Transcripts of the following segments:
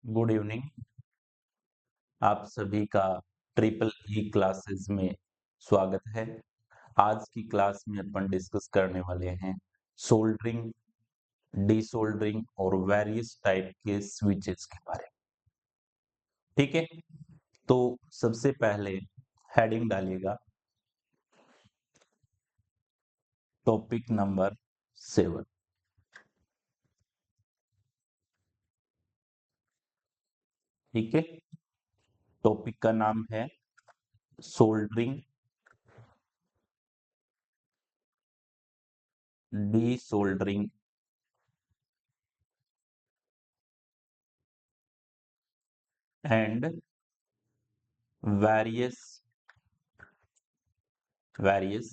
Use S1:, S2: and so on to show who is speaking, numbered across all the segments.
S1: Good evening. आप सभी का ट्रिपल ई क्लासेस में स्वागत है। आज की क्लास में अपन डिस्कस करने वाले हैं सोल्डरिंग, डीसोल्डरिंग और वेरियस टाइप के स्विचेस के बारे में। ठीक है, तो सबसे पहले हेडिंग डालिएगा, टॉपिक नंबर 7। ठीक है, टॉपिक का नाम है soldering, desoldering and various various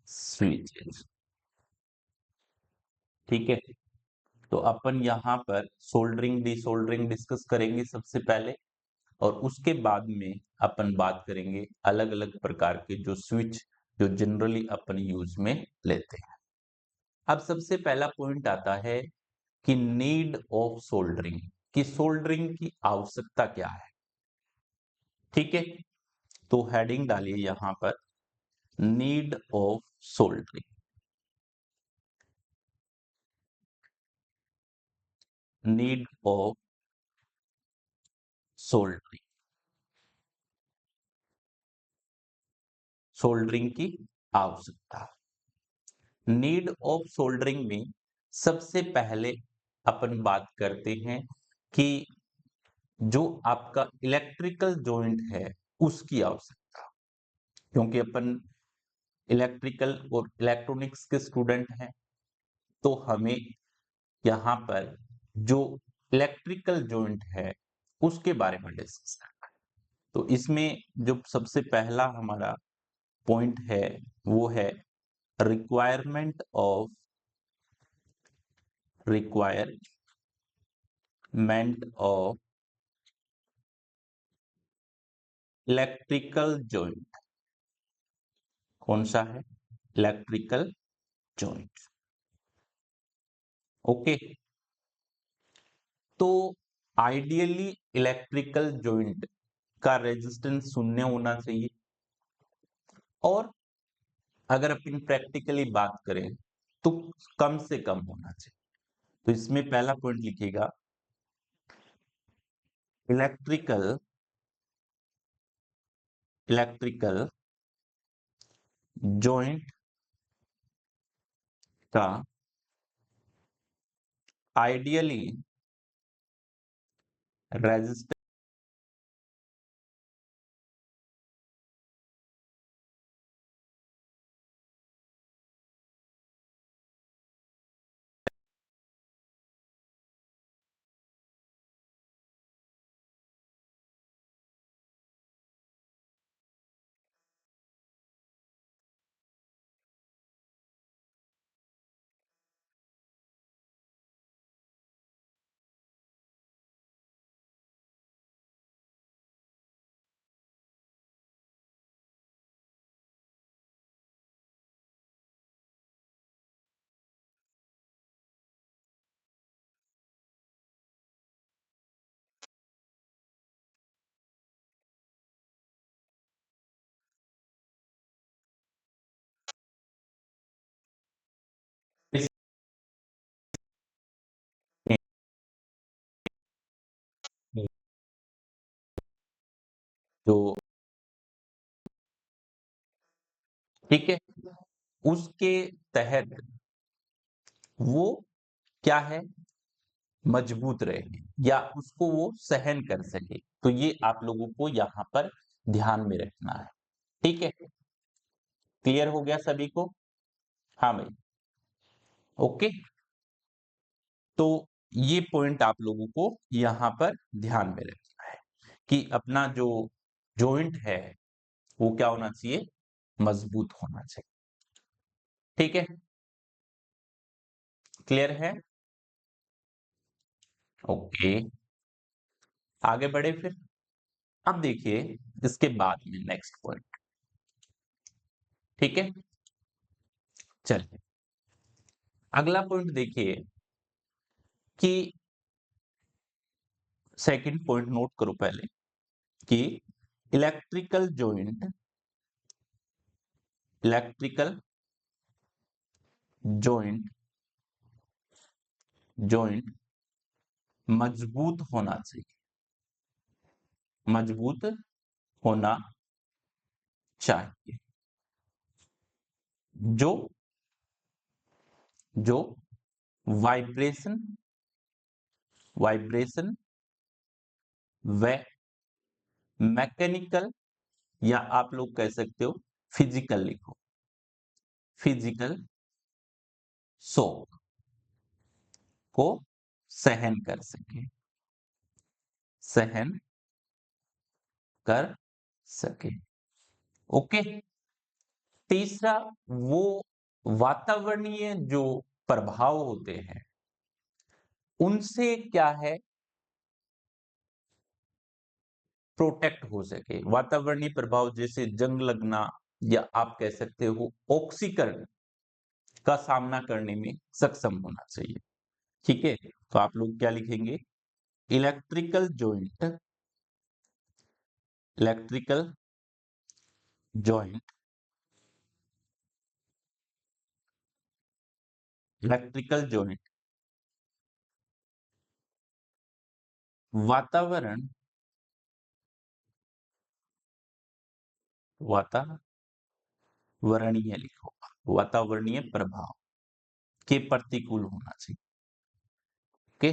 S1: switches. ठीक है, तो अपन यहाँ पर सोल्डरिंग डीसोल्डरिंग डिस्कस करेंगे सबसे पहले, और उसके बाद में अपन बात करेंगे अलग अलग प्रकार के जो स्विच जो जनरली अपन यूज में लेते हैं। अब सबसे पहला पॉइंट आता है कि नीड ऑफ सोल्डरिंग, कि सोल्डरिंग की आवश्यकता क्या है। ठीक है, तो हेडिंग डालिए यहां पर, need of soldering. Need of soldering, soldering की आवश्यकता। नीड ऑफ सोल्डरिंग में सबसे पहले अपन बात करते हैं कि जो आपका इलेक्ट्रिकल जॉइंट है उसकी आवश्यकता, क्योंकि अपन इलेक्ट्रिकल और इलेक्ट्रॉनिक्स के स्टूडेंट हैं, तो हमें यहाँ पर जो इलेक्ट्रिकल जॉइंट है उसके बारे में डिस्कस करना है। तो इसमें जो सबसे पहला हमारा पॉइंट है वो है requirement of requirement of electrical joint. कौन सा है? Electrical joint. ओके, तो आइडियली इलेक्ट्रिकल जॉइंट का रेजिस्टेंस शून्य होना चाहिए, और अगर अपन प्रैक्टिकली बात करें तो कम से कम होना चाहिए। तो इसमें पहला पॉइंट लिखिएगा, इलेक्ट्रिकल इलेक्ट्रिकल जॉइंट का आइडियली रेजिस्टेंस जो, ठीक है, उसके तहत वो क्या है, मजबूत रहे या उसको वो सहन कर सके। तो ये आप लोगों को यहाँ पर ध्यान में रखना है। ठीक है, क्लियर हो गया सभी को? हाँ भाई, ओके। तो ये पॉइंट आप लोगों को यहाँ पर ध्यान में रखना है कि अपना जो जॉइंट है वो क्या होना चाहिए, मजबूत होना चाहिए। ठीक है, क्लियर है? ओके, आगे बढ़े फिर। अब देखिए इसके बाद में नेक्स्ट पॉइंट। ठीक है, चलिए अगला पॉइंट देखिए कि सेकंड पॉइंट नोट करो पहले कि electrical joint electrical joint joint मजबूत होना चाहिए, मजबूत होना चाहिए। जो जो वाइब्रेशन वाइब्रेशन व मैकेनिकल, या आप लोग कह सकते हो फिजिकल, लिखो फिजिकल शॉक को सहन कर सके, सहन कर सके। ओके। तीसरा, वो वातावरणीय जो प्रभाव होते हैं उनसे क्या है, प्रोटेक्ट हो सके। वातावरणीय प्रभाव जैसे जंग लगना, या आप कह सकते हो ऑक्सीकरण का सामना करने में सक्षम होना चाहिए। ठीक है, तो आप लोग क्या लिखेंगे, electrical joint electrical joint electrical joint वातावरण वातावरणीय, लिखो वातावरणीय प्रभाव के प्रतिकूल होना चाहिए। ओके,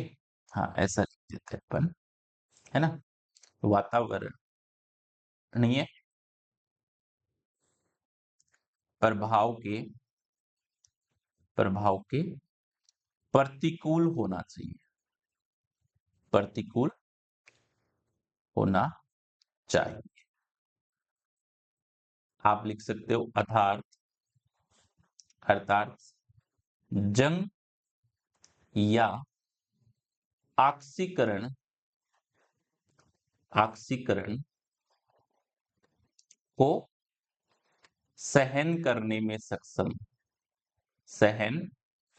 S1: हाँ ऐसा लिख देते हैं अपन, है ना। वातावरणीय प्रभाव के प्रतिकूल होना चाहिए, प्रतिकूल होना चाहिए। आप लिख सकते हो अर्थात जंग या ऑक्सीकरण ऑक्सीकरण को सहन करने में सक्षम, सहन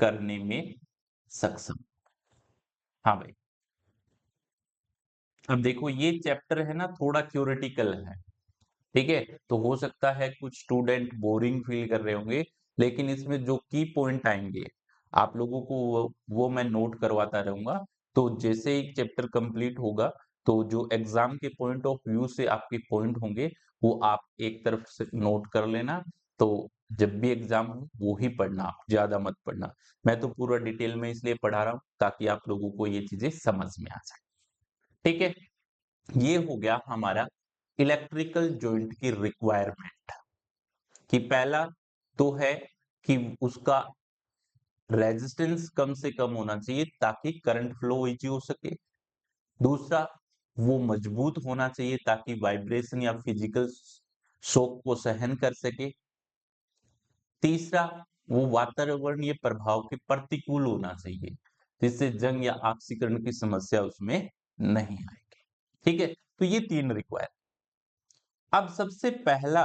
S1: करने में सक्षम। हाँ भाई, अब देखो ये चैप्टर है ना थोड़ा थ्योरेटिकल है, ठीक है। तो हो सकता है कुछ स्टूडेंट बोरिंग फील कर रहे होंगे, लेकिन इसमें जो की पॉइंट आएंगे आप लोगों को वो मैं नोट करवाता रहूंगा। तो जैसे ही चैप्टर कंप्लीट होगा, तो जो एग्जाम के पॉइंट ऑफ व्यू से आपके पॉइंट होंगे वो आप एक तरफ से नोट कर लेना। तो जब भी एग्जाम हो वो ही पढ़ना, आप ज्यादा मत पढ़ना। मैं तो पूरा डिटेल में इसलिए पढ़ा रहा हूँ ताकि आप लोगों को ये चीजें समझ में आ जाए। ठीक है, ये हो गया हमारा इलेक्ट्रिकल जॉइंट की रिक्वायरमेंट, कि पहला तो है कि उसका रेजिस्टेंस कम से कम होना चाहिए ताकि करंट फ्लो इजी हो सके। दूसरा, वो मजबूत होना चाहिए ताकि वाइब्रेशन या फिजिकल शॉक को सहन कर सके। तीसरा, वो वातावरणीय प्रभाव के प्रतिकूल होना चाहिए, जिससे जंग या ऑक्सीकरण की समस्या उसमें नहीं आएगी। ठीक है, तो ये तीन रिक्वायर। अब सबसे पहला,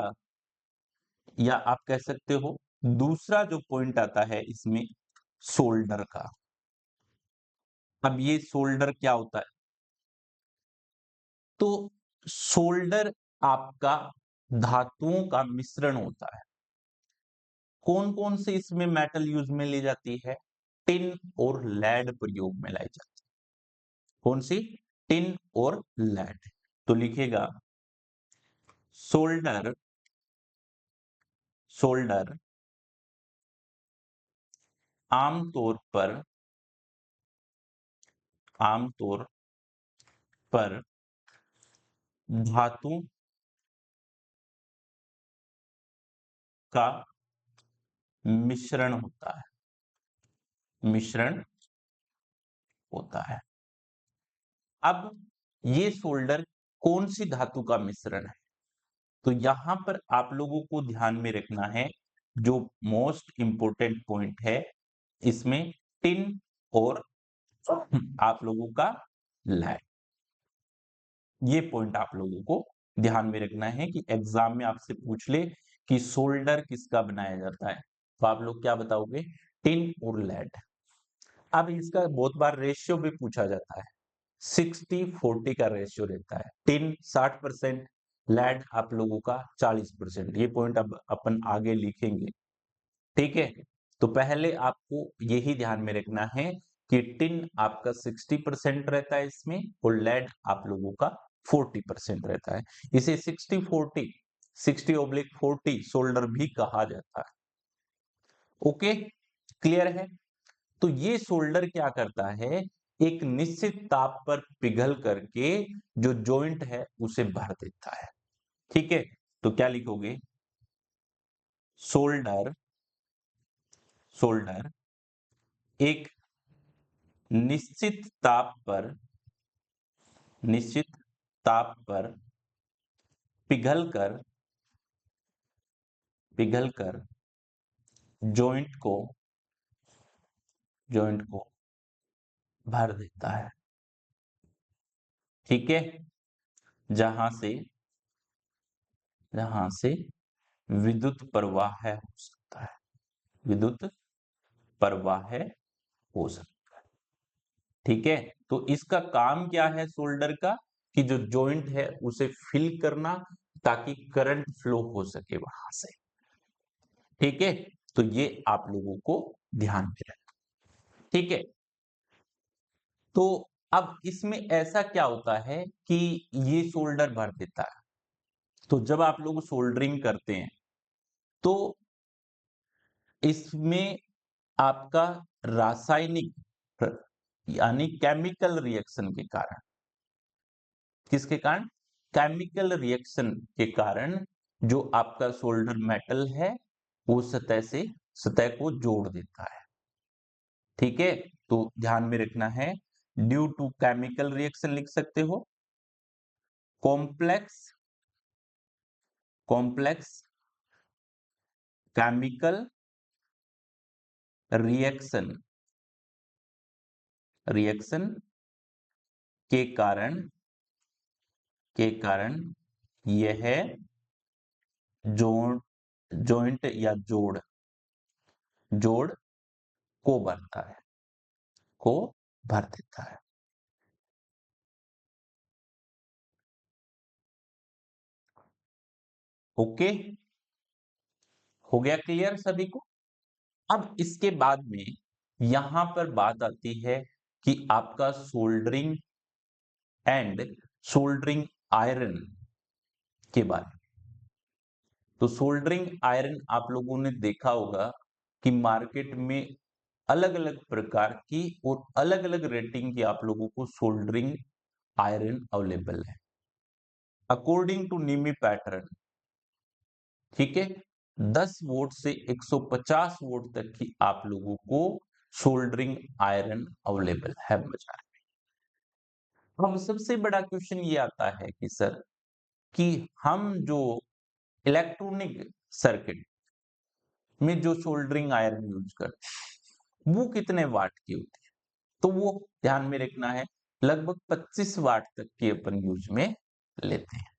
S1: या आप कह सकते हो दूसरा जो पॉइंट आता है इसमें, सोल्डर का। अब ये सोल्डर क्या होता है, तो सोल्डर आपका धातुओं का मिश्रण होता है। कौन कौन से इसमें मेटल यूज में ली जाती है, टिन और लेड प्रयोग में लाई जाती है। कौन सी, टिन और लेड। तो लिखेगा सोल्डर सोल्डर आमतौर पर आमतौर पर धातु का मिश्रण होता है, मिश्रण होता है। अब ये सोल्डर कौन सी धातु का मिश्रण है, तो यहां पर आप लोगों को ध्यान में रखना है, जो मोस्ट इंपोर्टेंट पॉइंट है इसमें, टिन और आप लोगों का लैड। ये पॉइंट आप लोगों को ध्यान में रखना है कि एग्जाम में आपसे पूछ ले कि सोल्डर किसका बनाया जाता है, तो आप लोग क्या बताओगे, टिन और लेड। अब इसका बहुत बार रेशियो भी पूछा जाता है, 60-40 का रेशियो रहता है। टिन 60%, लैड आप लोगों का 40%। ये पॉइंट अब अपन आगे लिखेंगे, ठीक है। तो पहले आपको यही ध्यान में रखना है कि टिन आपका 60% रहता है इसमें, और लेड आप लोगों का 40% रहता है। इसे 60-40, 60/40 सोल्डर भी कहा जाता है। ओके, क्लियर है। तो ये सोल्डर क्या करता है, एक निश्चित ताप पर पिघल करके जो जॉइंट है उसे भर देता है, ठीक है। तो क्या लिखोगे, सोल्डर, सोल्डर एक निश्चित ताप पर, निश्चित ताप पर पिघलकर, पिघलकर जॉइंट को, जॉइंट को भर देता है, ठीक है। जहां से, जहां से विद्युत प्रवाह हो सकता है, विद्युत प्रवाह हो सकता है, ठीक है। तो इसका काम क्या है सोल्डर का, कि जो जॉइंट है उसे फिल करना ताकि करंट फ्लो हो सके वहां से, ठीक है। तो ये आप लोगों को ध्यान में रखना, ठीक है। तो अब इसमें ऐसा क्या होता है कि ये सोल्डर भर देता है। तो जब आप लोग सोल्डरिंग करते हैं तो इसमें आपका रासायनिक यानी केमिकल रिएक्शन के कारण, किसके कारण, केमिकल रिएक्शन के कारण जो आपका सोल्डर मेटल है वो सतह से, सतह को जोड़ देता है, ठीक है। तो ध्यान में रखना है, ड्यू टू केमिकल रिएक्शन लिख सकते हो, complex, complex chemical reaction, reaction के कारण, के कारण यह जोड़, जॉइंट या जोड़, जोड़ को भरता है, को भर देता है। ओके, हो गया क्लियर सभी को। अब इसके बाद में यहां पर बात आती है कि आपका सोल्डरिंग एंड सोल्डरिंग आयरन के बारे में। तो सोल्डरिंग आयरन आप लोगों ने देखा होगा कि मार्केट में अलग अलग प्रकार की और अलग अलग रेटिंग की आप लोगों को सोल्डरिंग आयरन अवेलेबल है, अकॉर्डिंग टू नीमी पैटर्न, ठीक है। 10 वोल्ट से 150 वोल्ट तक की आप लोगों को सोल्डरिंग आयरन अवेलेबल है बाजार में। अब सबसे बड़ा क्वेश्चन ये आता है कि सर, कि हम जो इलेक्ट्रॉनिक सर्किट में जो सोल्डरिंग आयरन यूज करते हैं वो कितने वाट की होती है, तो वो ध्यान में रखना है, लगभग 25 वाट तक की अपन यूज में लेते हैं,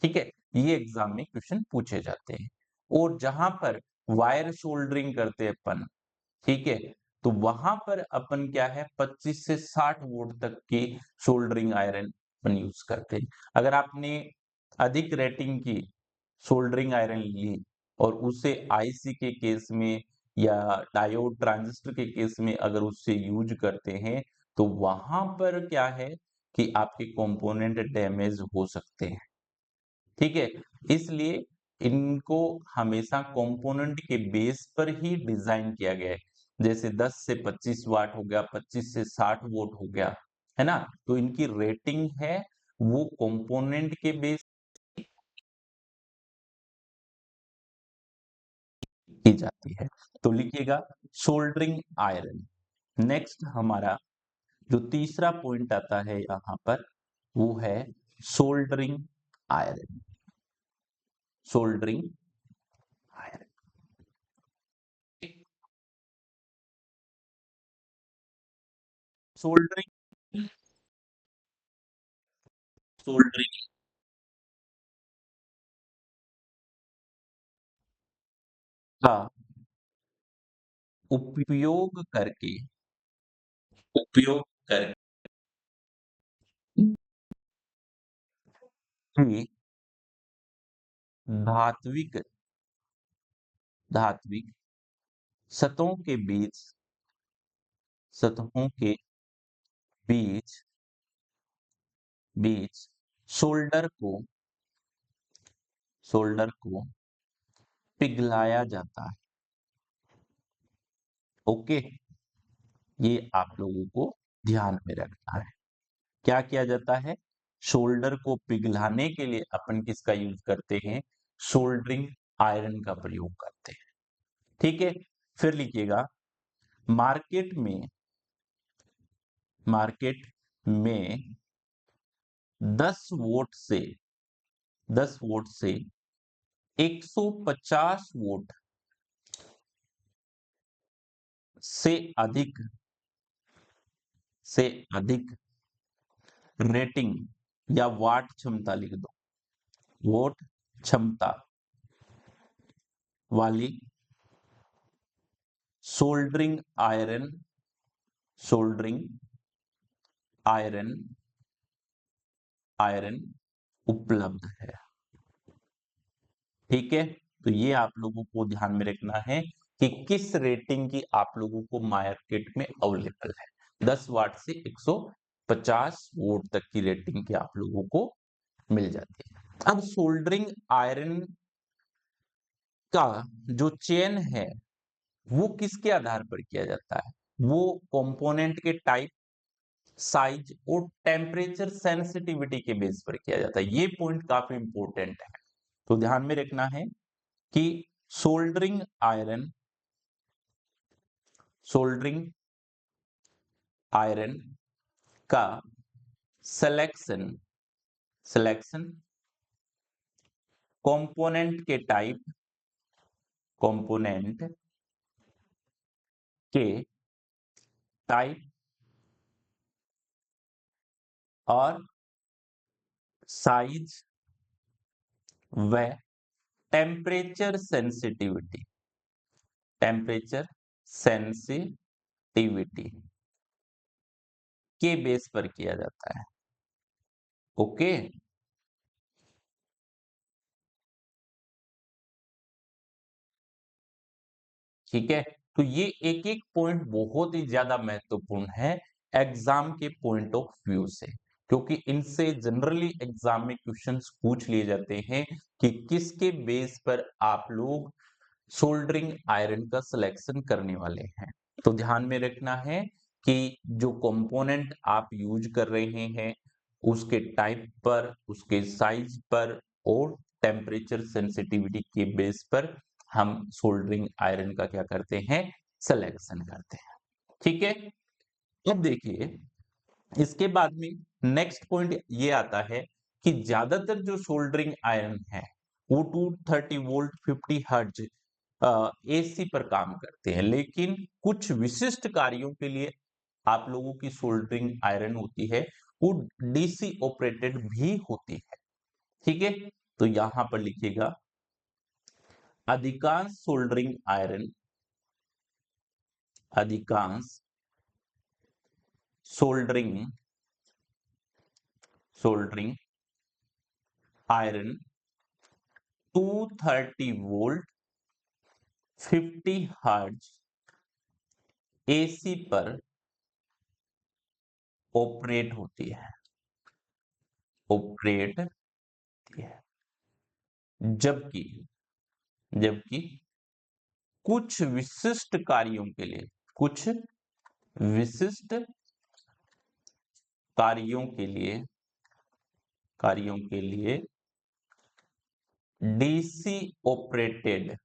S1: ठीक है। ये एग्जाम में क्वेश्चन पूछे जाते हैं। और जहां पर वायर सोल्डरिंग करते हैं अपन, ठीक है, तो वहां पर अपन क्या है 25 से 60 वोल्ट तक की सोल्डरिंग आयरन अपन यूज करते हैं। अगर आपने अधिक रेटिंग की सोल्डरिंग आयरन ली और उसे आईसी के केस में या डायोड ट्रांजिस्टर के केस में अगर उससे यूज करते हैं तो वहां पर क्या है कि आपके कंपोनेंट डैमेज हो सकते हैं, ठीक है। इसलिए इनको हमेशा कंपोनेंट के बेस पर ही डिजाइन किया गया है। जैसे 10 से 25 वाट हो गया, 25 से 60 वोल्ट हो गया, है ना। तो इनकी रेटिंग है वो कंपोनेंट के बेस की जाती है। तो लिखिएगा सोल्डरिंग आयरन। नेक्स्ट हमारा जो तीसरा पॉइंट आता है यहां पर वो है soldering iron, soldering iron, soldering, soldering का उपयोग करके, उपयोग करके कि धात्विक धात्विक सतहों के बीच सतहों के बीच बीच शोल्डर को पिघलाया जाता है। ओके, ये आप लोगों को ध्यान में रखना है। क्या किया जाता है? शोल्डर को पिघलाने के लिए अपन किसका यूज करते हैं? सोल्डरिंग आयरन का प्रयोग करते हैं। ठीक है, फिर लिखिएगा मार्केट में 10 वोट से 150 वोट से अधिक रेटिंग या वाट क्षमता लिख दो, वोट क्षमता वाली सोल्डरिंग आयरन उपलब्ध है। ठीक है, तो ये आप लोगों को ध्यान में रखना है कि किस रेटिंग की आप लोगों को मार्केट में अवेलेबल है। 10 वाट से 150 वोट तक की रेटिंग की आप लोगों को मिल जाती है। अब सोल्डरिंग आयरन का जो चयन है वो किसके आधार पर किया जाता है? वो कंपोनेंट के टाइप, साइज और टेम्परेचर सेंसिटिविटी के बेस पर किया जाता है। ये पॉइंट काफी इंपॉर्टेंट है, तो ध्यान में रखना है कि सोल्डरिंग आयरन का सिलेक्शन कंपोनेंट के टाइप और साइज व टेम्परेचर सेंसिटिविटी के बेस पर किया जाता है। ओके, ठीक है, तो ये एक एक पॉइंट बहुत ही ज्यादा महत्वपूर्ण है एग्जाम के पॉइंट ऑफ व्यू से, क्योंकि इनसे जनरली एग्जाम में क्वेश्चंस पूछ लिए जाते हैं कि किसके बेस पर आप लोग सोल्डरिंग आयरन का सिलेक्शन करने वाले हैं। तो ध्यान में रखना है कि जो कंपोनेंट आप यूज कर रहे हैं उसके टाइप पर, उसके साइज पर और टेम्परेचर सेंसिटिविटी के बेस पर हम सोल्डरिंग आयरन का क्या करते हैं? सिलेक्शन करते हैं। ठीक है, अब देखिए इसके बाद में नेक्स्ट पॉइंट ये आता है कि ज्यादातर जो सोल्डरिंग आयरन है वो 230 वोल्ट 50 हर्ट्ज एसी पर काम करते हैं, लेकिन कुछ विशिष्ट कार्यों के लिए आप लोगों की सोल्डरिंग आयरन होती है वो डीसी ऑपरेटेड भी होती है। ठीक है, तो यहां पर लिखिएगा अधिकांश soldering iron 230 volt 50 hertz AC पर ऑपरेट होती है जबकि जबकि कुछ विशिष्ट कार्यों के लिए डीसी ऑपरेटेड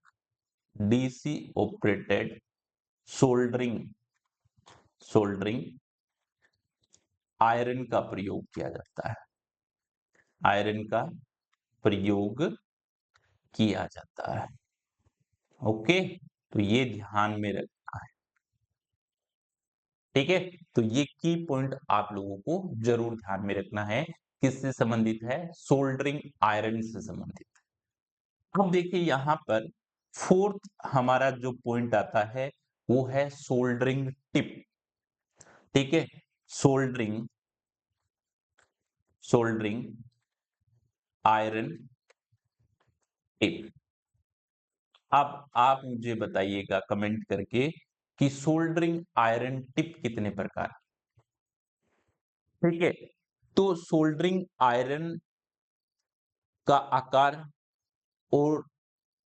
S1: सोल्डरिंग आयरन का प्रयोग किया जाता है ओके, तो ये ध्यान में रखना है। ठीक है, तो ये की पॉइंट आप लोगों को जरूर ध्यान में रखना है। किससे संबंधित है? सोल्डरिंग आयरन से संबंधित। अब देखिए यहां पर फोर्थ हमारा जो पॉइंट आता है वो है सोल्डरिंग टिप। ठीक है, सोल्डरिंग आयरन टिप। अब आप मुझे बताइएगा कमेंट करके कि सोल्डरिंग आयरन टिप कितने प्रकार की? ठीक है, तो सोल्डरिंग आयरन का आकार और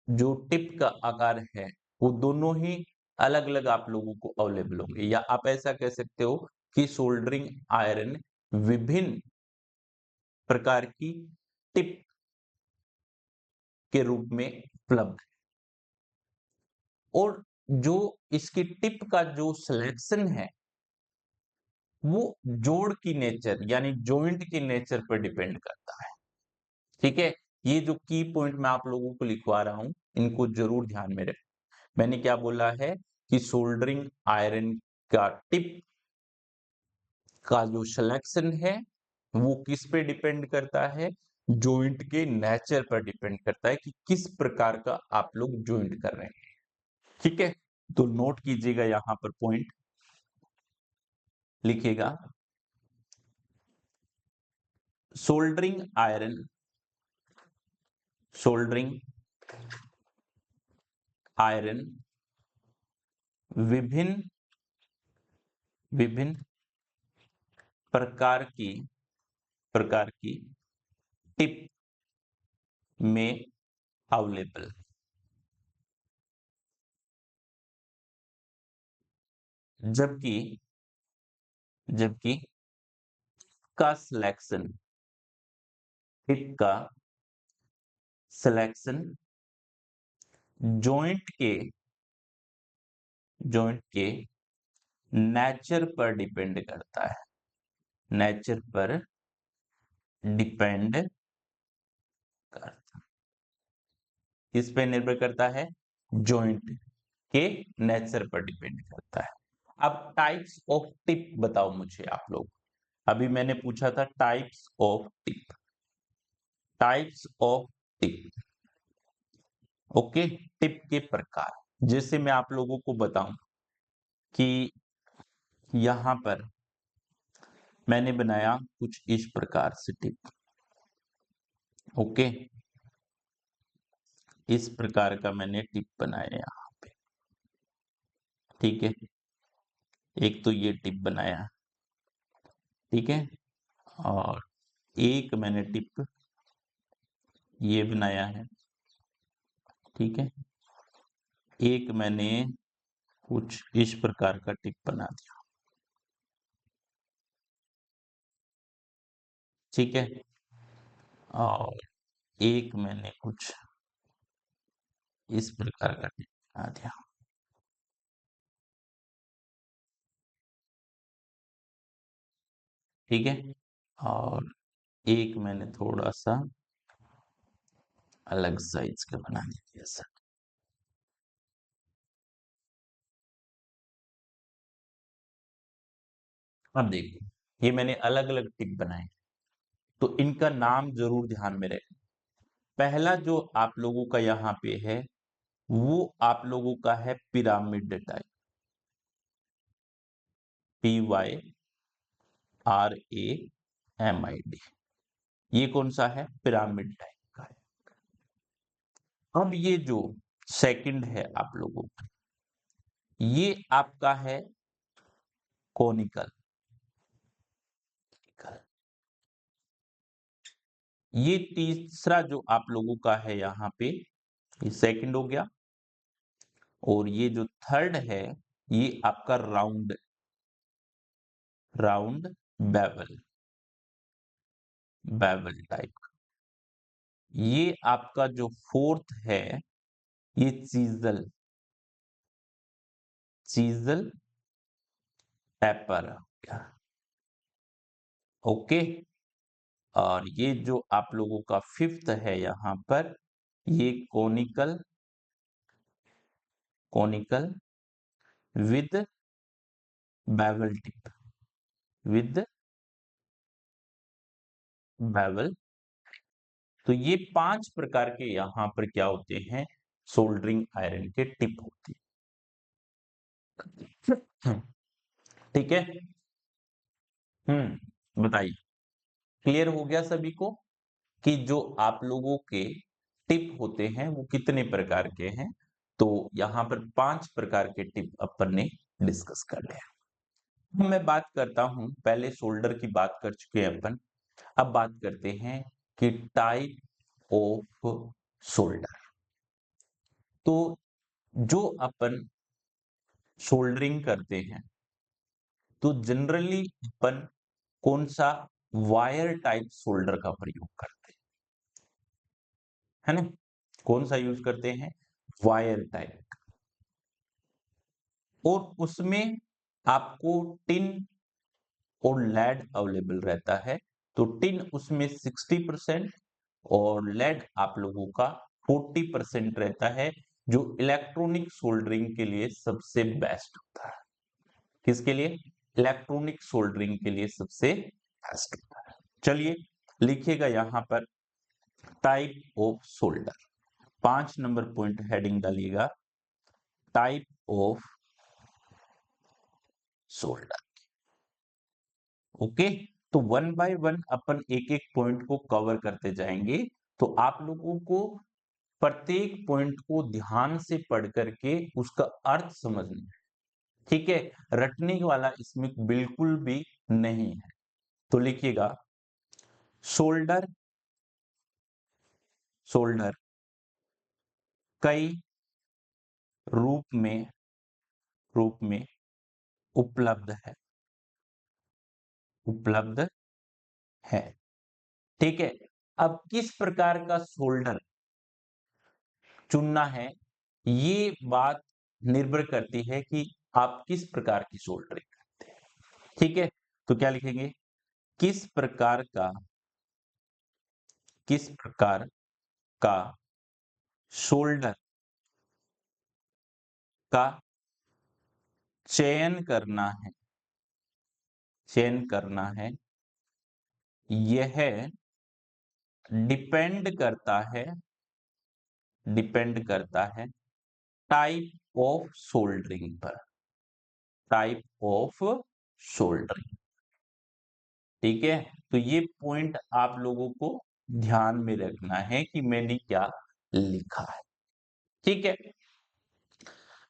S1: जो टिप का आकार है, वो दोनों ही अलग-अलग आप लोगों को अवेलेबल होंगे, या आप ऐसा कह सकते हो कि सोल्डरिंग आयरन विभिन्न प्रकार की टिप के रूप में उपलब्ध है। और जो इसकी टिप का जो सिलेक्शन है, वो जोड़ की नेचर यानी जॉइंट की नेचर पर डिपेंड करता है। ठीक है? ये जो की पॉइंट मैं आप लोगों को लिखवा रहा हूं, इनको जरूर ध्यान में रखें। मैंने क्या बोला है कि सोल्डरिंग आयरन का टिप का जो सिलेक्शन है, वो किस पे डिपेंड करता है? जॉइंट के नेचर पर डिपेंड करता है कि किस प्रकार का आप लोग जॉइंट कर रहे हैं। ठीक है? तो नोट कीजिएगा, यहां पर पॉइंट लिखिएगा। सोल्डरिंग आयरन, सोल्डरिंग आयरन विभिन्न विभिन्न प्रकार की टिप में अवेलेबल। जबकि जबकि का सिलेक्शन टिप का सिलेक्शन जॉइंट के नेचर पर डिपेंड करता है। नेचर पर डिपेंड करता, किस पे निर्भर करता है? जॉइंट के नेचर पर डिपेंड करता है। अब टाइप्स ऑफ टिप बताओ मुझे आप लोग। अभी मैंने पूछा था types of tip, types of tip. Okay, tip के प्रकार। जैसे मैं आप लोगों को बताऊं कि यहां पर मैंने बनाया कुछ इस प्रकार से टिप। ओके, इस प्रकार का मैंने टिप बनाया यहाँ पे। ठीक है, एक तो ये टिप बनाया, ठीक है, और एक मैंने टिप ये बनाया है। ठीक है, एक मैंने कुछ इस प्रकार का टिप बना दिया। ठीक है, और एक मैंने कुछ इस प्रकार का टिप बना दिया। ठीक है, और एक मैंने थोड़ा सा अलग साइज का बना दिया ऐसा। अब देखो, ये मैंने अलग अलग टिप बनाए, तो इनका नाम जरूर ध्यान में रखें। पहला जो आप लोगों का यहाँ पे है, वो आप लोगों का है पिरामिड टाइप। PYRAMID, ये कौन सा है? पिरामिड टाइप का है। अब ये जो सेकंड है आप लोगों का, ये आपका है कोनिकल। ये तीसरा जो आप लोगों का है यहाँ पे, ये सेकंड हो गया। और ये जो थर्ड है, ये आपका round round bevel, bevel type. ये आपका जो फोर्थ है, ये चीजल, चीजल पेपर। ओके, और ये जो आप लोगों का फिफ्थ है यहाँ पर, ये conical, conical with bevel tip, with bevel. तो ये 5 प्रकार के यहाँ पर क्या होते हैं? सोल्डरिंग आयरन के टिप होती है। ठीक है, बताइए, क्लियर हो गया सभी को? कि जो आप लोगों के टिप होते हैं वो कितने प्रकार के हैं। तो यहाँ पर 5 प्रकार के टिप अपन ने डिस्कस कर लिया। अब मैं बात करता हूँ, पहले शोल्डर की बात कर चुके हैं अपन, अब बात करते हैं कि टाइप ऑफ शोल्डर। तो जो अपन शोल्डरिंग करते हैं तो जनरली अपन कौन सा वायर टाइप शोल्डर का प्रयोग करते हैं, है ना? कौन सा यूज करते हैं? Wire type. और उसमें आपको टिन और लेड अवेलेबल रहता है। तो टिन उसमें 60% और लेड आप लोगों का 40% रहता है, जो इलेक्ट्रॉनिक सोल्डरिंग के लिए सबसे बेस्ट होता है। किसके लिए? इलेक्ट्रॉनिक सोल्डरिंग के लिए सबसे बेस्ट होता है। चलिए लिखिएगा यहां पर type of solder. 5 number point heading डालिएगा, टाइप ऑफ सोल्डर। ओके, तो वन बाय वन अपन एक एक पॉइंट को कवर करते जाएंगे। तो आप लोगों को प्रत्येक पॉइंट को ध्यान से पढ़ करके उसका अर्थ समझना है, ठीक है? रटने वाला इसमें बिल्कुल भी नहीं है। तो लिखिएगा, शोल्डर, शोल्डर कई रूप में उपलब्ध है, उपलब्ध है, ठीक है? अब किस प्रकार का शोल्डर चुनना है, ये बात निर्भर करती है कि आप किस प्रकार की सोल्डरिंग करते हैं, ठीक है? तो क्या लिखेंगे? किस प्रकार का, किस प्रकार का शोल्डर का चयन करना है, चयन करना है, यह डिपेंड करता है, डिपेंड करता है टाइप ऑफ सोल्डरिंग पर, टाइप ऑफ सोल्डरिंग, ठीक है? तो ये पॉइंट आप लोगों को ध्यान में रखना है कि मैंने क्या लिखा है, ठीक है?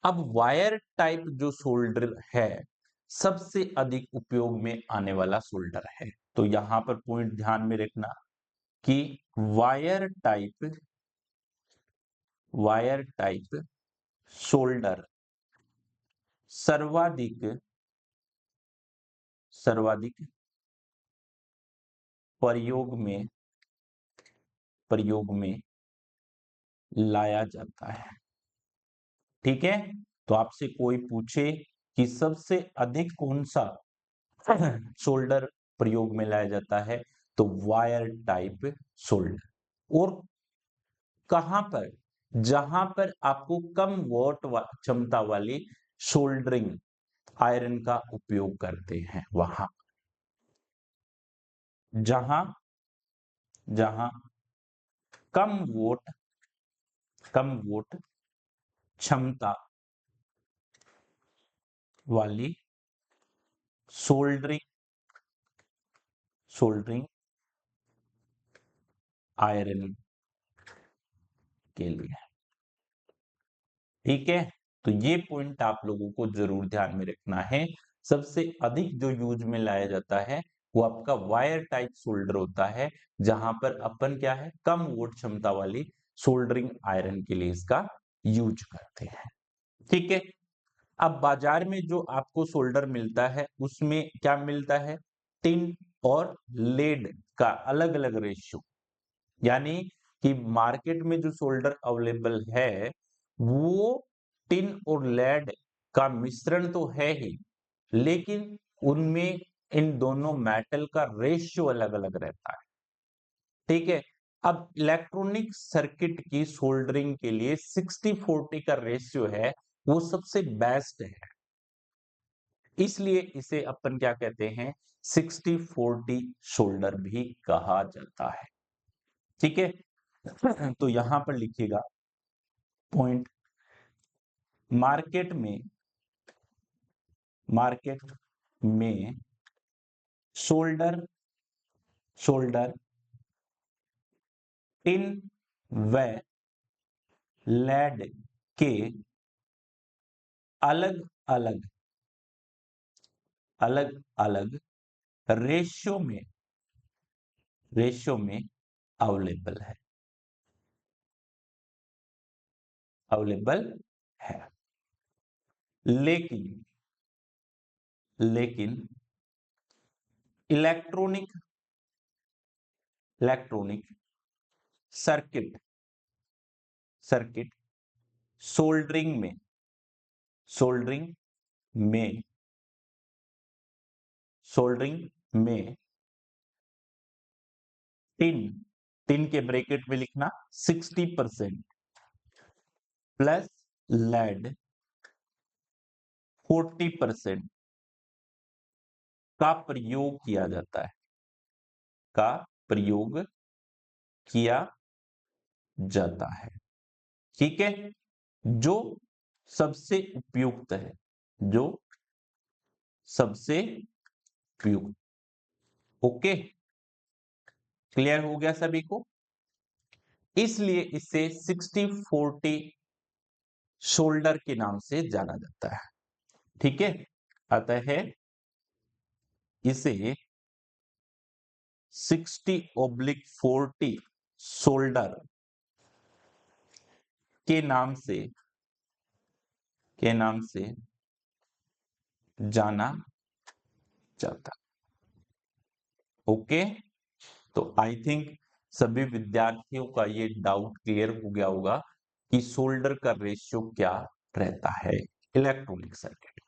S1: अब वायर टाइप जो सोल्डर है सबसे अधिक उपयोग में आने वाला सोल्डर है। तो यहां पर पॉइंट ध्यान में रखना कि wire type, wire type solder सर्वाधिक, सर्वाधिक प्रयोग में, प्रयोग में लाया जाता है, ठीक है? तो आपसे कोई पूछे कि सबसे अधिक कौन सा शोल्डर प्रयोग में लाया जाता है, तो वायर टाइप शोल्डर। और कहां पर? जहां पर आपको कम वॉट क्षमता वाली शोल्डरिंग आयरन का उपयोग करते हैं, वहां, जहां, जहां कम वोट, कम वोट क्षमता वाली सोल्डरिंग, सोल्डरिंग आयरन के लिए, ठीक है? तो ये पॉइंट आप लोगों को जरूर ध्यान में रखना है। सबसे अधिक जो यूज में लाया जाता है वो आपका वायर टाइप सोल्डर होता है, जहां पर अपन क्या है, कम वोट क्षमता वाली सोल्डरिंग आयरन के लिए इसका यूज करते हैं, ठीक है? अब बाजार में जो आपको सोल्डर मिलता है उसमें क्या मिलता है? टिन और लेड का अलग अलग रेशियो, यानी कि मार्केट में जो सोल्डर अवेलेबल है वो टिन और लेड का मिश्रण तो है ही, लेकिन उनमें इन दोनों मेटल का रेशियो अलग अलग रहता है, ठीक है? अब इलेक्ट्रॉनिक सर्किट की सोल्डरिंग के लिए 60-40 का रेशियो है, वो सबसे बेस्ट है, इसलिए इसे अपन क्या कहते हैं? 60-40 शोल्डर भी कहा जाता है, ठीक है? तो यहां पर लिखिएगा पॉइंट, मार्केट में, मार्केट में शोल्डर, शोल्डर टिन व लेड के अलग अलग रेशियो में अवेलेबल है। लेकिन लेकिन इलेक्ट्रॉनिक सर्किट सोल्डरिंग में सोल्डरिंग में टिन के ब्रैकेट में लिखना 60% प्लस लेड 40% का प्रयोग किया जाता है ठीक है, जो सबसे उपयुक्त है, ओके, क्लियर हो गया सभी को। इसलिए इसे 60-40 शोल्डर के नाम से जाना जाता है। ठीक है, अतः इसे 60/40 शोल्डर के नाम से जाना जाता। ओके, तो आई थिंक सभी विद्यार्थियों का ये डाउट क्लियर हो गया होगा कि शोल्डर का रेशियो क्या रहता है इलेक्ट्रॉनिक सर्किट।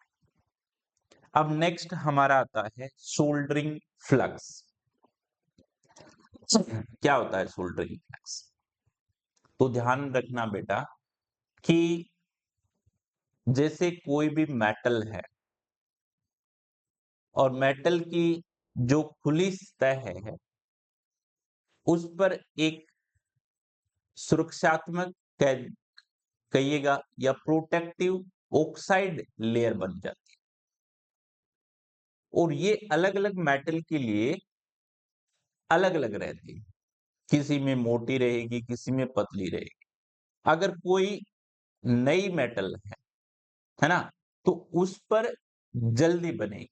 S1: अब नेक्स्ट हमारा आता है सोल्डरिंग फ्लक्स। क्या होता है सोल्डरिंग फ्लक्स? तो ध्यान रखना बेटा कि जैसे कोई भी मेटल है और मेटल की जो खुली सतह है उस पर एक सुरक्षात्मक कहिएगा या प्रोटेक्टिव ऑक्साइड लेयर बन जाती है। और ये अलग अलग मेटल के लिए अलग अलग रहती है, किसी में मोटी रहेगी, किसी में पतली रहेगी। अगर कोई नई मेटल है ना, तो उस पर जल्दी बनेगी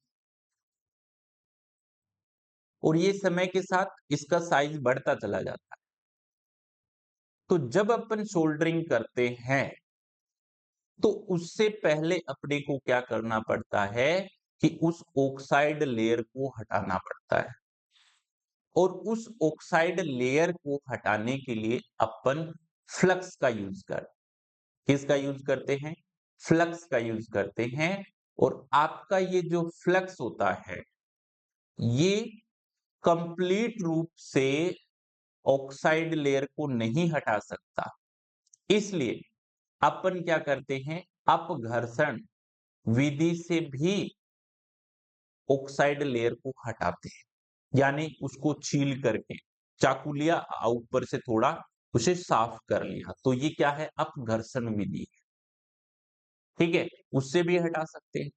S1: और ये समय के साथ इसका साइज बढ़ता चला जाता है। तो जब अपन सोल्डरिंग करते हैं तो उससे पहले अपने को क्या करना पड़ता है कि उस ऑक्साइड लेयर को हटाना पड़ता है। और उस ऑक्साइड लेयर को हटाने के लिए अपन फ्लक्स का यूज किसका यूज करते हैं? फ्लक्स का यूज करते हैं। और आपका ये जो फ्लक्स होता है ये कंप्लीट रूप से ऑक्साइड लेयर को नहीं हटा सकता। इसलिए अपन क्या करते हैं, अपघर्षण विधि से भी ऑक्साइड लेयर को हटाते हैं, यानी उसको छील करके चाकू लिया, ऊपर से थोड़ा उसे साफ कर लिया, तो ये क्या है? अपघर्षण विधि। ठीक है, उससे भी हटा सकते हैं।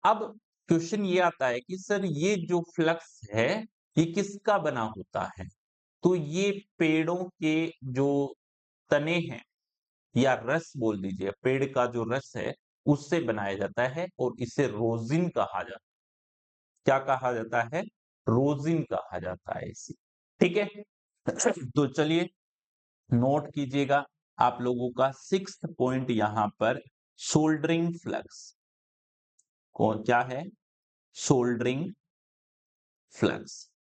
S1: अब क्वेश्चन ये आता है कि सर ये जो फ्लक्स है ये किसका बना होता है? तो ये पेड़ों के जो तने हैं या रस बोल दीजिए, पेड़ का जो रस है उससे बनाया जाता है और इसे रोजिन कहा जाता है। क्या कहा जाता है? रोजिन कहा जाता है इसे। ठीक है, तो चलिए नोट कीजिएगा आप लोगों का 6th पॉइंट यहां पर सोल्डरिंग फ्लक्स। और क्या है? Soldering flux.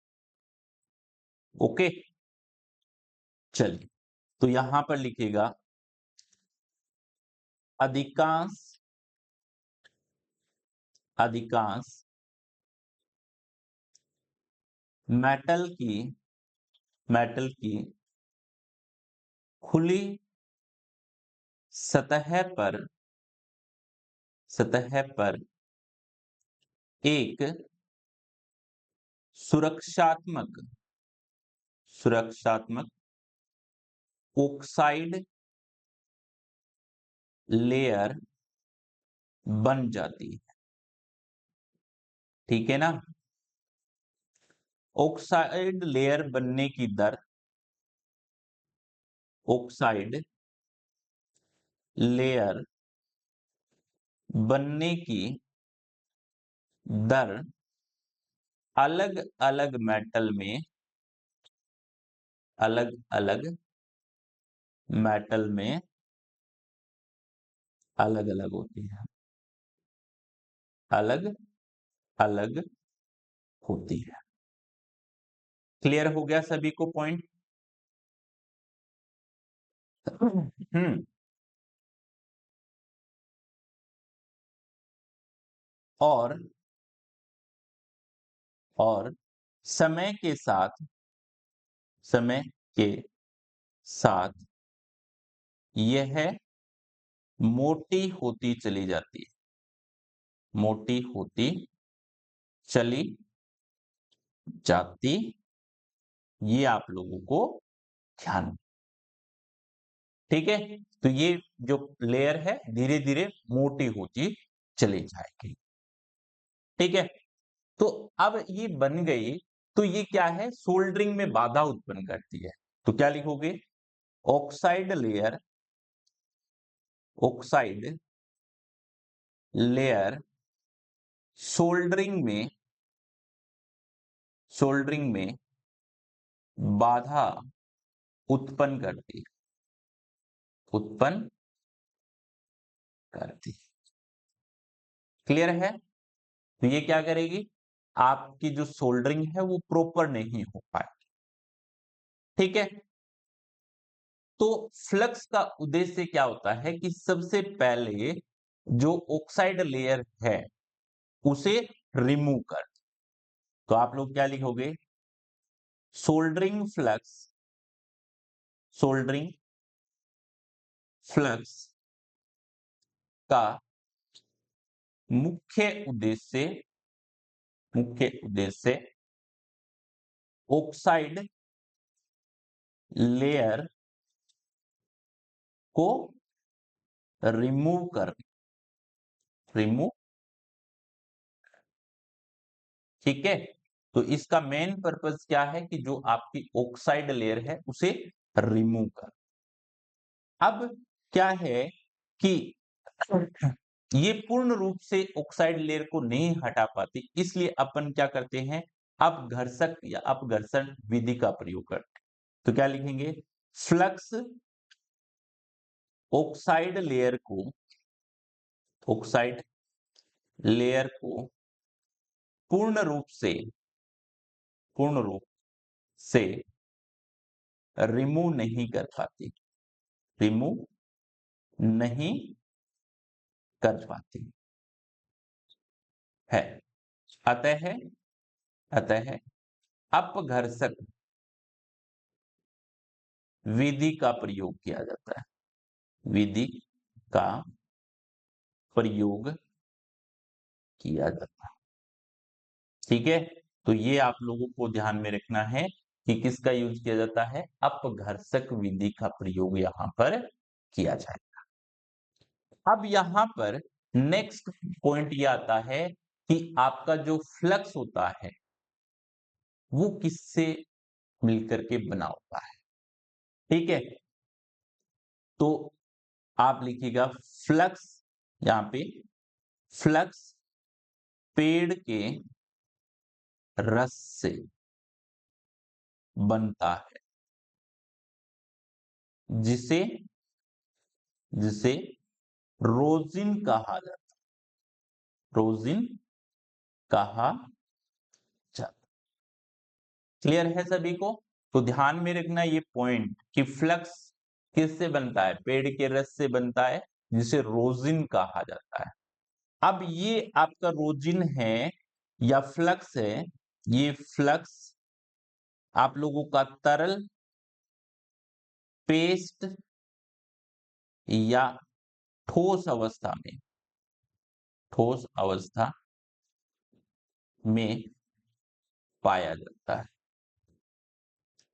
S1: ओके, चलिए तो यहां पर लिखिएगा अधिकांश मेटल की खुली सतह पर एक सुरक्षात्मक ऑक्साइड लेयर बन जाती है। ठीक है ना? ऑक्साइड लेयर बनने की दर ऑक्साइड लेयर बनने की दर अलग अलग मेटल में अलग अलग मेटल में अलग अलग होती है, अलग अलग होती है। क्लियर हो गया सभी को पॉइंट? हम्म। और और समय के साथ समय के साथ यह मोटी होती चली जाती है, मोटी होती चली जाती। ये आप लोगों को ध्यान, ठीक है? तो ये जो लेयर है धीरे धीरे मोटी होती चली जाएगी, ठीक है? तो अब ये बन गई, तो ये क्या है? सोल्डरिंग में बाधा उत्पन्न करती है। तो क्या लिखोगे? Oxide layer, oxide layer soldering में, सोल्डरिंग में बाधा उत्पन्न करती, उत्पन्न करती। क्लियर है? तो ये क्या करेगी? आपकी जो सोल्डरिंग है वो प्रॉपर नहीं हो पाए, ठीक है? तो फ्लक्स का उद्देश्य क्या होता है कि सबसे पहले जो ऑक्साइड लेयर है उसे रिमूव कर। तो आप लोग क्या लिखोगे? सोल्डरिंग फ्लक्स, सोल्डरिंग फ्लक्स का मुख्य उद्देश्य, मुख्य उद्देश्य ऑक्साइड लेयर को रिमूव कर, रिमूव, ठीक है? तो इसका मेन पर्पस क्या है कि जो आपकी ऑक्साइड लेयर है उसे रिमूव कर। अब क्या है कि ये पूर्ण रूप से ऑक्साइड लेयर को नहीं हटा पाती, इसलिए अपन क्या करते हैं? अपघर्षक या अपघर्षण विधि का प्रयोग करते हैं। तो क्या लिखेंगे? फ्लक्स ऑक्साइड लेयर को, ऑक्साइड लेयर को पूर्ण रूप से, पूर्ण रूप से रिमूव नहीं कर पाती, रिमूव नहीं कर पाती है। अतः, अतः अपघर्षक विधि का प्रयोग किया जाता है, विधि का प्रयोग किया जाता है, ठीक है? तो ये आप लोगों को ध्यान में रखना है कि किसका यूज किया जाता है? अपघर्षक विधि का प्रयोग यहां पर किया जाएगा। अब यहां पर नेक्स्ट पॉइंट ये आता है कि आपका जो फ्लक्स होता है वो किससे मिलकर के बना होता है, ठीक है? तो आप लिखिएगा फ्लक्स, यहां पे फ्लक्स पेड़ के रस से बनता है, जिसे, जिसे रोजिन कहा जाता, रोजिन कहा जाता। क्लियर है सभी को? तो ध्यान में रखना ये पॉइंट कि फ्लक्स किससे बनता है? पेड़ के रस से बनता है, जिसे रोजिन कहा जाता है। अब ये आपका रोजिन है या फ्लक्स है, ये फ्लक्स आप लोगों का तरल, पेस्ट या ठोस अवस्था में, ठोस अवस्था में पाया जाता है।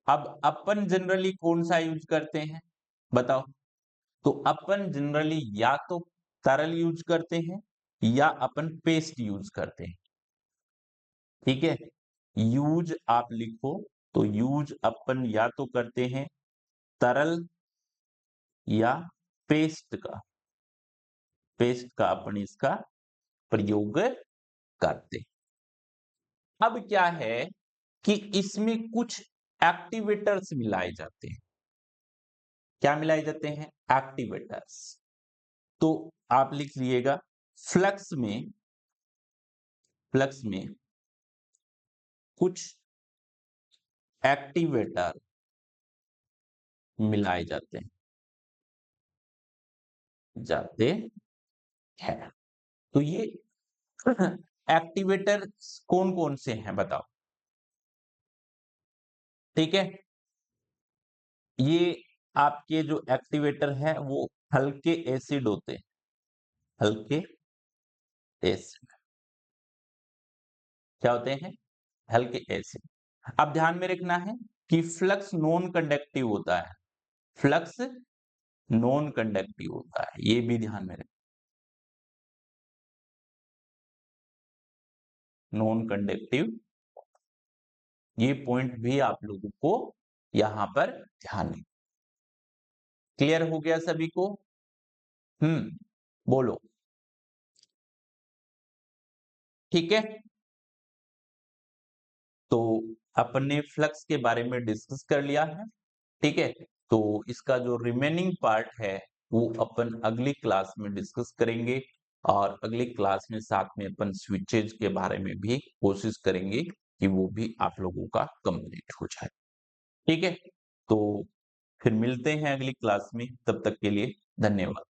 S1: अब अपन जनरली कौन सा यूज करते हैं बताओ? तो अपन जनरली या तो तरल यूज करते हैं या अपन पेस्ट यूज करते हैं, ठीक है? यूज आप लिखो तो यूज अपन या तो करते हैं तरल या पेस्ट का अपन इसका प्रयोग करते हैं। अब क्या है कि इसमें कुछ एक्टिवेटर्स मिलाए जाते हैं। क्या मिलाए जाते हैं? एक्टिवेटर्स। तो आप लिख लीजिएगा, फ्लक्स में कुछ एक्टिवेटर मिलाए जाते हैं। तो ये एक्टिवेटर कौन कौन से हैं बताओ? ठीक है, ये आपके जो एक्टिवेटर हैं वो हल्के एसिड होते हैं, हल्के एसिड। क्या होते हैं? हल्के एसिड। अब ध्यान में रखना है कि फ्लक्स नॉन कंडक्टिव होता है, फ्लक्स नॉन कंडक्टिव होता है, ये भी ध्यान में रखें। नॉन कंडक्टिव, ये पॉइंट भी आप लोगों को यहां पर ध्यान में। क्लियर हो गया सभी को? बोलो। ठीक है, तो अपन ने फ्लक्स के बारे में डिस्कस कर लिया है। ठीक है, तो इसका जो रिमेनिंग पार्ट है वो अपन अगली क्लास में डिस्कस करेंगे, और अगली क्लास में साथ में अपन स्विचेज के बारे में भी कोशिश करेंगे कि वो भी आप लोगों का कंप्लीट हो जाए। ठीक है, तो फिर मिलते हैं अगली क्लास में, तब तक के लिए धन्यवाद।